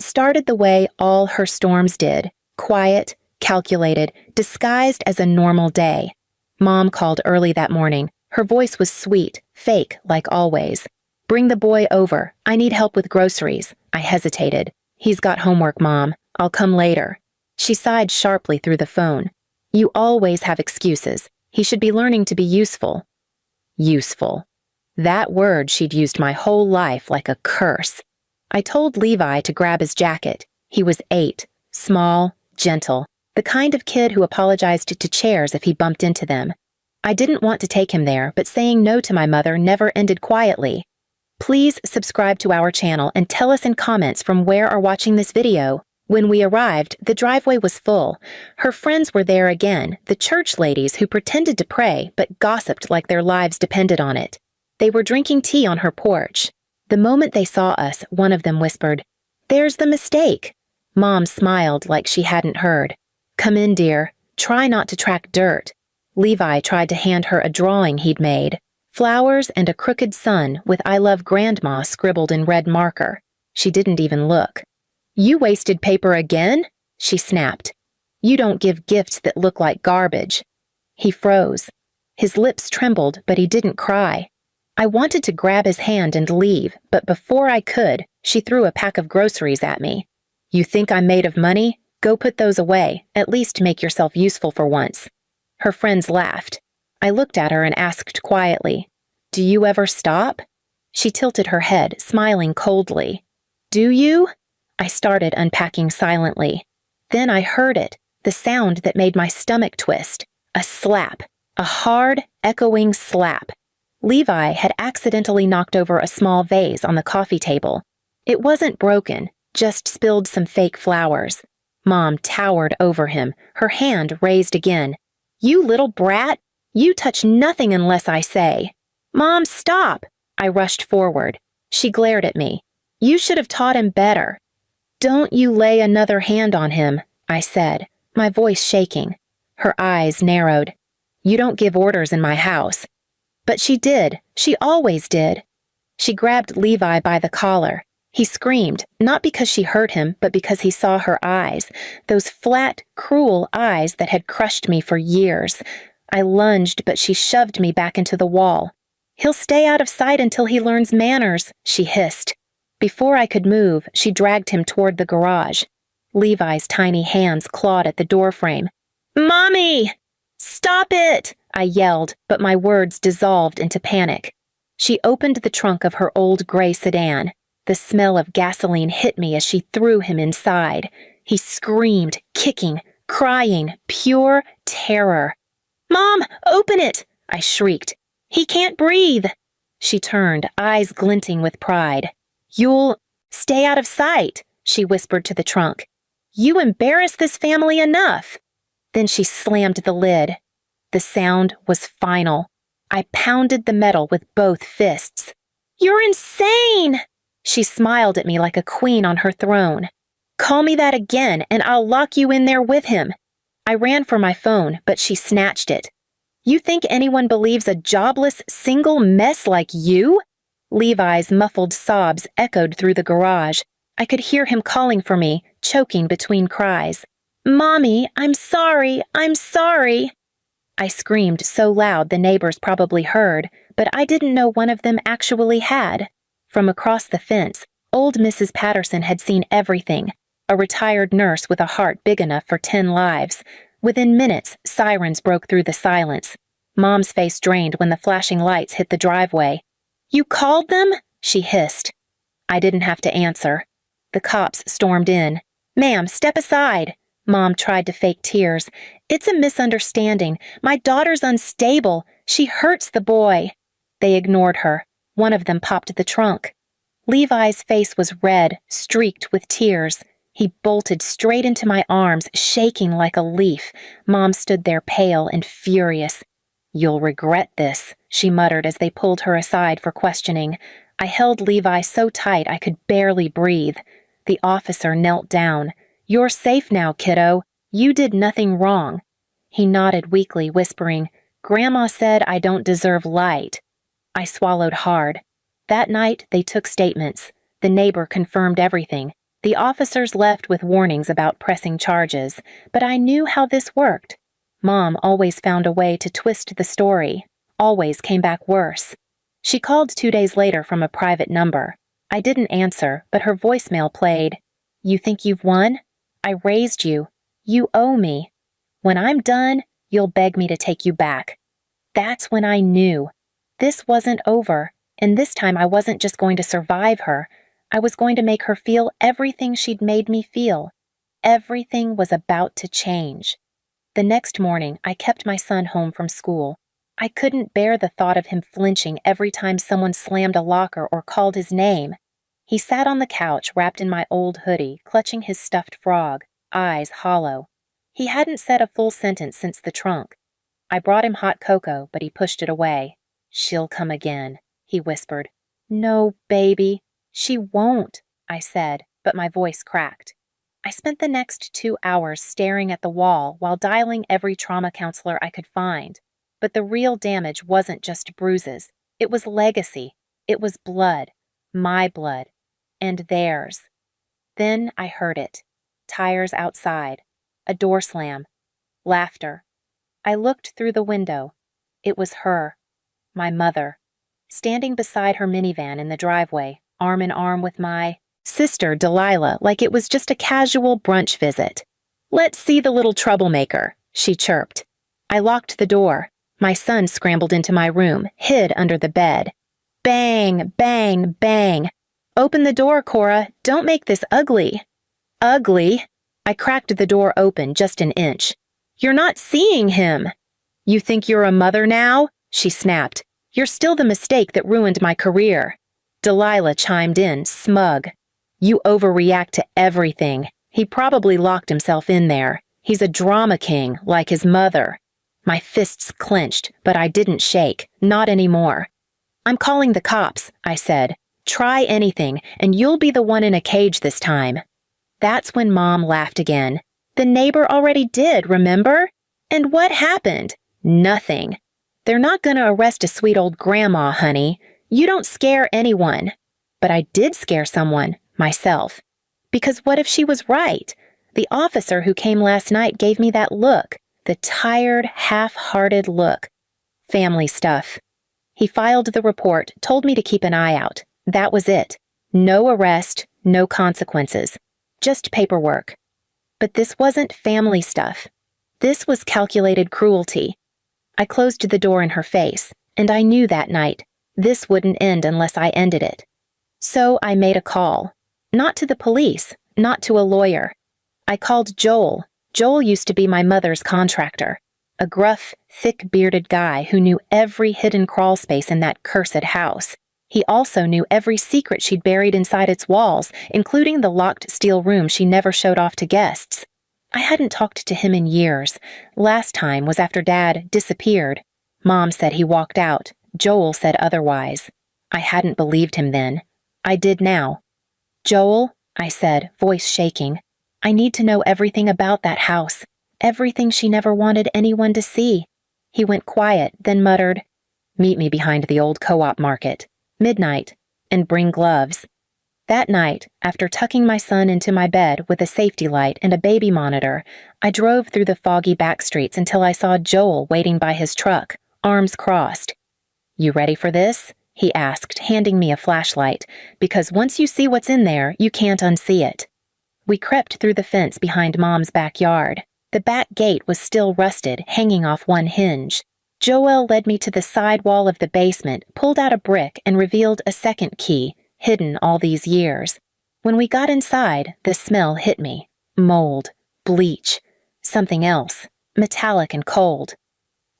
It started the way all her storms did, quiet, calculated, disguised as a normal day. Mom called early that morning. Her voice was sweet, fake, like always. "Bring the boy over. I need help with groceries." I hesitated. "He's got homework, Mom. I'll come later." She sighed sharply through the phone. "You always have excuses. He should be learning to be useful." Useful. That word she'd used my whole life like a curse. I told Levi to grab his jacket. He was 8, small, gentle, the kind of kid who apologized to chairs if he bumped into them. I didn't want to take him there, but saying no to my mother never ended quietly. Please subscribe to our channel and tell us in comments from where are watching this video. When we arrived, the driveway was full. Her friends were there again, the church ladies who pretended to pray but gossiped like their lives depended on it. They were drinking tea on her porch. The moment they saw us, one of them whispered, "There's the mistake." Mom smiled like she hadn't heard. "Come in, dear. Try not to track dirt." Levi tried to hand her a drawing he'd made. Flowers and a crooked sun with "I love Grandma" scribbled in red marker. She didn't even look. "You wasted paper again?" she snapped. "You don't give gifts that look like garbage." He froze. His lips trembled, but he didn't cry. I wanted to grab his hand and leave, but before I could, she threw a pack of groceries at me. "You think I'm made of money? Go put those away. At least make yourself useful for once." Her friends laughed. I looked at her and asked quietly, "Do you ever stop?" She tilted her head, smiling coldly. "Do you?" I started unpacking silently. Then I heard it, the sound that made my stomach twist. A slap. A hard, echoing slap. Levi had accidentally knocked over a small vase on the coffee table. It wasn't broken, just spilled some fake flowers. Mom towered over him, her hand raised again. "You little brat! You touch nothing unless I say." "Mom, stop!" I rushed forward. She glared at me. "You should have taught him better." "Don't you lay another hand on him," I said, my voice shaking. Her eyes narrowed. "You don't give orders in my house." But she did. She always did. She grabbed Levi by the collar. He screamed, not because she hurt him, but because he saw her eyes, those flat, cruel eyes that had crushed me for years. I lunged, but she shoved me back into the wall. "He'll stay out of sight until he learns manners," she hissed. Before I could move, she dragged him toward the garage. Levi's tiny hands clawed at the doorframe. "Mommy! Stop it!" I yelled, but my words dissolved into panic. She opened the trunk of her old gray sedan. The smell of gasoline hit me as she threw him inside. He screamed, kicking, crying, pure terror. "Mom, open it!" I shrieked. "He can't breathe." She turned, eyes glinting with pride. "You'll stay out of sight," she whispered to the trunk. "You embarrass this family enough." Then she slammed the lid. The sound was final. I pounded the metal with both fists. "You're insane!" She smiled at me like a queen on her throne. "Call me that again, and I'll lock you in there with him." I ran for my phone, but she snatched it. "You think anyone believes a jobless, single mess like you?" Levi's muffled sobs echoed through the garage. I could hear him calling for me, choking between cries. "Mommy, I'm sorry, I'm sorry." I screamed so loud the neighbors probably heard, but I didn't know one of them actually had. From across the fence, old Mrs. Patterson had seen everything, a retired nurse with a heart big enough for 10 lives. Within minutes, sirens broke through the silence. Mom's face drained when the flashing lights hit the driveway. "You called them?" she hissed. I didn't have to answer. The cops stormed in. "Ma'am, step aside." Mom tried to fake tears. "It's a misunderstanding. My daughter's unstable. She hurts the boy." They ignored her. One of them popped the trunk. Levi's face was red, streaked with tears. He bolted straight into my arms, shaking like a leaf. Mom stood there pale and furious. "You'll regret this," she muttered as they pulled her aside for questioning. I held Levi so tight I could barely breathe. The officer knelt down. "You're safe now, kiddo. You did nothing wrong." He nodded weakly, whispering, "Grandma said I don't deserve light." I swallowed hard. That night, they took statements. The neighbor confirmed everything. The officers left with warnings about pressing charges, but I knew how this worked. Mom always found a way to twist the story, always came back worse. She called 2 days later from a private number. I didn't answer, but her voicemail played. "You think you've won? I raised you. You owe me. When I'm done, you'll beg me to take you back." That's when I knew. This wasn't over, and this time I wasn't just going to survive her. I was going to make her feel everything she'd made me feel. Everything was about to change. The next morning, I kept my son home from school. I couldn't bear the thought of him flinching every time someone slammed a locker or called his name. He sat on the couch wrapped in my old hoodie, clutching his stuffed frog, eyes hollow. He hadn't said a full sentence since the trunk. I brought him hot cocoa, but he pushed it away. "She'll come again," he whispered. "No, baby. She won't," I said, but my voice cracked. I spent the next 2 hours staring at the wall while dialing every trauma counselor I could find. But the real damage wasn't just bruises. It was legacy. It was blood. My blood. And theirs. Then I heard it. Tires outside. A door slam. Laughter. I looked through the window. It was her. My mother. Standing beside her minivan in the driveway, arm in arm with my sister, Delilah, like it was just a casual brunch visit. "Let's see the little troublemaker," she chirped. I locked the door. My son scrambled into my room, hid under the bed. Bang, bang, bang. "Open the door, Cora. Don't make this ugly." "Ugly?" I cracked the door open just an inch. "You're not seeing him." "You think you're a mother now?" she snapped. "You're still the mistake that ruined my career." Delilah chimed in, smug. "You overreact to everything. He probably locked himself in there. He's a drama king, like his mother." My fists clenched, but I didn't shake, not anymore. "I'm calling the cops," I said. "Try anything, and you'll be the one in a cage this time." That's when Mom laughed again. "The neighbor already did, remember? And what happened? Nothing. They're not gonna arrest a sweet old grandma, honey. You don't scare anyone." But I did scare someone, myself. Because what if she was right? The officer who came last night gave me that look, the tired, half-hearted look. Family stuff. He filed the report, told me to keep an eye out. That was it. No arrest, no consequences. Just paperwork. But this wasn't family stuff. This was calculated cruelty. I closed the door in her face, and I knew that night this wouldn't end unless I ended it. So I made a call. Not to the police, not to a lawyer. I called Joel. Joel used to be my mother's contractor. A gruff, thick-bearded guy who knew every hidden crawl space in that cursed house. He also knew every secret she'd buried inside its walls, including the locked steel room she never showed off to guests. I hadn't talked to him in years. Last time was after Dad disappeared. Mom said he walked out. Joel said otherwise. I hadn't believed him then. I did now. "Joel," I said, voice shaking, "I need to know everything about that house. Everything she never wanted anyone to see." He went quiet, then muttered, "Meet me behind the old co-op market. Midnight. And bring gloves." That night, after tucking my son into my bed with a safety light and a baby monitor, I drove through the foggy back streets until I saw Joel waiting by his truck, arms crossed. "You ready for this?" he asked, handing me a flashlight, because once you see what's in there, you can't unsee it. We crept through the fence behind Mom's backyard. The back gate was still rusted, hanging off one hinge. Joel led me to the side wall of the basement, pulled out a brick, and revealed a second key, hidden all these years. When we got inside, the smell hit me. Mold, bleach, something else, metallic and cold.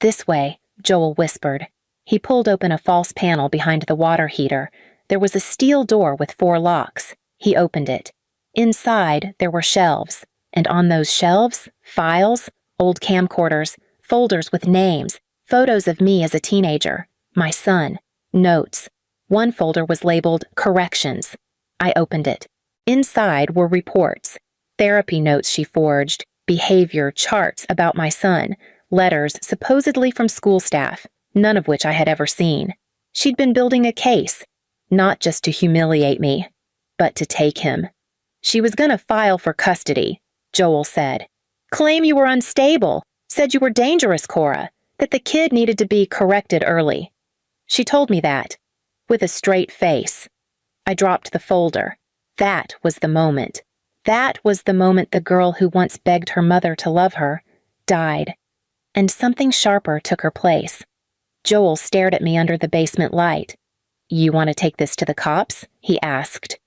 "This way," Joel whispered. He pulled open a false panel behind the water heater. There was a steel door with 4 locks. He opened it. Inside, there were shelves, and on those shelves, files, old camcorders, folders with names, photos of me as a teenager, my son, notes. One folder was labeled Corrections. I opened it. Inside were reports, therapy notes she forged, behavior charts about my son, letters supposedly from school staff, none of which I had ever seen. She'd been building a case, not just to humiliate me, but to take him. She was gonna file for custody, Joel said. Claim you were unstable, said you were dangerous, Cora, that the kid needed to be corrected early. She told me that, with a straight face. I dropped the folder. That was the moment. That was the moment the girl who once begged her mother to love her died. And something sharper took her place. Joel stared at me under the basement light. You want to take this to the cops? He asked.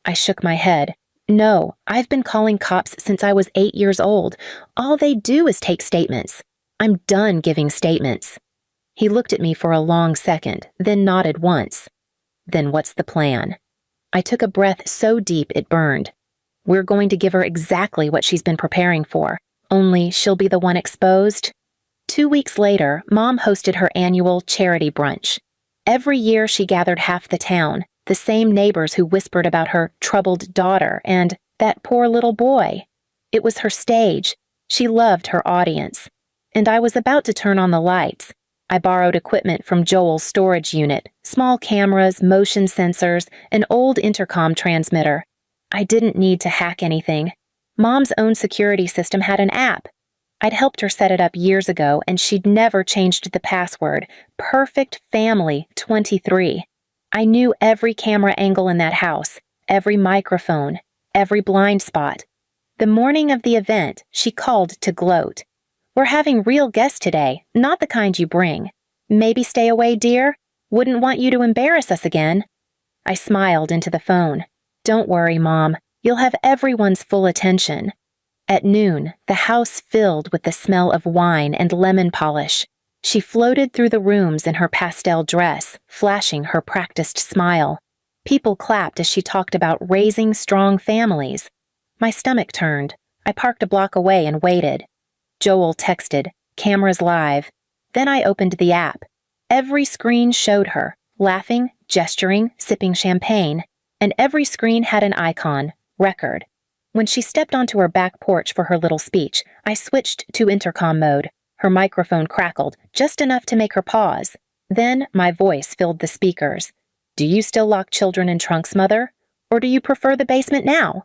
I shook my head. No, I've been calling cops since I was 8 years old. All they do is take statements. I'm done giving statements. He looked at me for a long second, then nodded once. Then what's the plan? I took a breath so deep it burned. We're going to give her exactly what she's been preparing for, only she'll be the one exposed. 2 weeks later, Mom hosted her annual charity brunch. Every year she gathered half the town, the same neighbors who whispered about her troubled daughter and that poor little boy. It was her stage. She loved her audience. And I was about to turn on the lights. I borrowed equipment from Joel's storage unit, small cameras, motion sensors, an old intercom transmitter. I didn't need to hack anything. Mom's own security system had an app. I'd helped her set it up years ago, and she'd never changed the password. Perfect Family 23. I knew every camera angle in that house, every microphone, every blind spot. The morning of the event, she called to gloat. We're having real guests today, not the kind you bring. Maybe stay away, dear? Wouldn't want you to embarrass us again. I smiled into the phone. Don't worry, Mom. You'll have everyone's full attention. At noon, the house filled with the smell of wine and lemon polish. She floated through the rooms in her pastel dress, flashing her practiced smile. People clapped as she talked about raising strong families. My stomach turned. I parked a block away and waited. Joel texted, "Cameras live." Then I opened the app. Every screen showed her, laughing, gesturing, sipping champagne, and every screen had an icon, record. When she stepped onto her back porch for her little speech, I switched to intercom mode. Her microphone crackled, just enough to make her pause. Then my voice filled the speakers. "Do you still lock children in trunks, Mother? Or do you prefer the basement now?"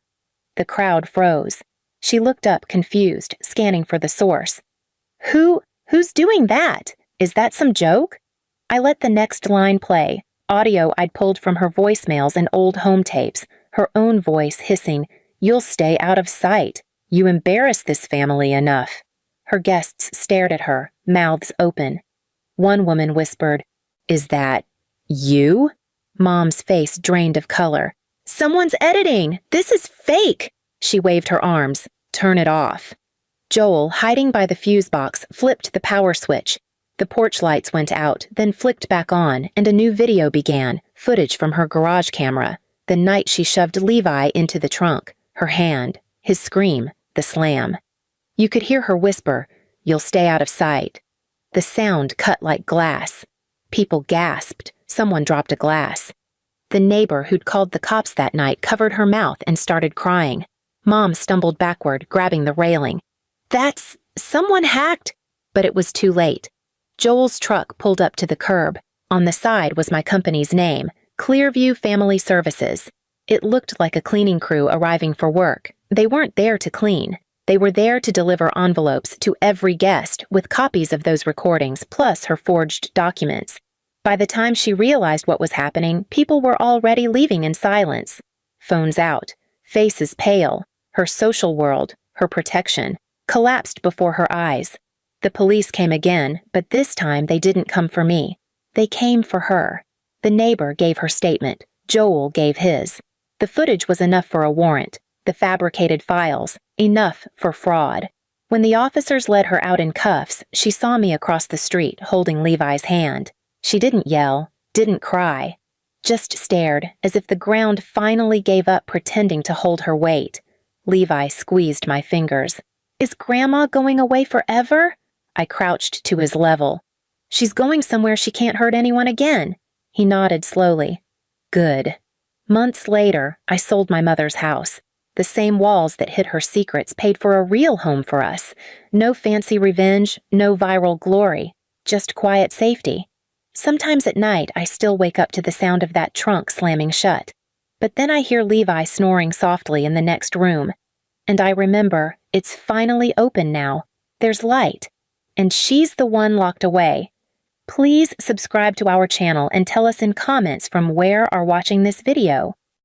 The crowd froze. She looked up, confused, scanning for the source. Who's doing that? Is that some joke?" I let the next line play, audio I'd pulled from her voicemails and old home tapes, her own voice hissing, "You'll stay out of sight. You embarrass this family enough." Her guests stared at her, mouths open. One woman whispered, "Is that you?" Mom's face drained of color. "Someone's editing! This is fake!" She waved her arms. "Turn it off." Joel, hiding by the fuse box, flipped the power switch. The porch lights went out, then flicked back on, and a new video began, footage from her garage camera. The night she shoved Levi into the trunk, her hand, his scream, the slam. You could hear her whisper, "You'll stay out of sight." The sound cut like glass. People gasped. Someone dropped a glass. The neighbor who'd called the cops that night covered her mouth and started crying. Mom stumbled backward, grabbing the railing. "That's... someone hacked..." But it was too late. Joel's truck pulled up to the curb. On the side was my company's name, Clearview Family Services. It looked like a cleaning crew arriving for work. They weren't there to clean. They were there to deliver envelopes to every guest with copies of those recordings, plus her forged documents. By the time she realized what was happening, people were already leaving in silence. Phones out, faces pale. Her social world, her protection, collapsed before her eyes. The police came again, but this time they didn't come for me. They came for her. The neighbor gave her statement. Joel gave his. The footage was enough for a warrant. The fabricated files, enough for fraud. When the officers led her out in cuffs, she saw me across the street holding Levi's hand. She didn't yell, didn't cry, just stared as if the ground finally gave up pretending to hold her weight. Levi squeezed my fingers. "Is Grandma going away forever?" I crouched to his level. "She's going somewhere she can't hurt anyone again." He nodded slowly. "Good." Months later, I sold my mother's house. The same walls that hid her secrets paid for a real home for us. No fancy revenge, no viral glory, just quiet safety. Sometimes at night, I still wake up to the sound of that trunk slamming shut. But then I hear Levi snoring softly in the next room, and I remember it's finally open now. There's light, and she's the one locked away. Please subscribe to our channel and tell us in comments from where are watching this video.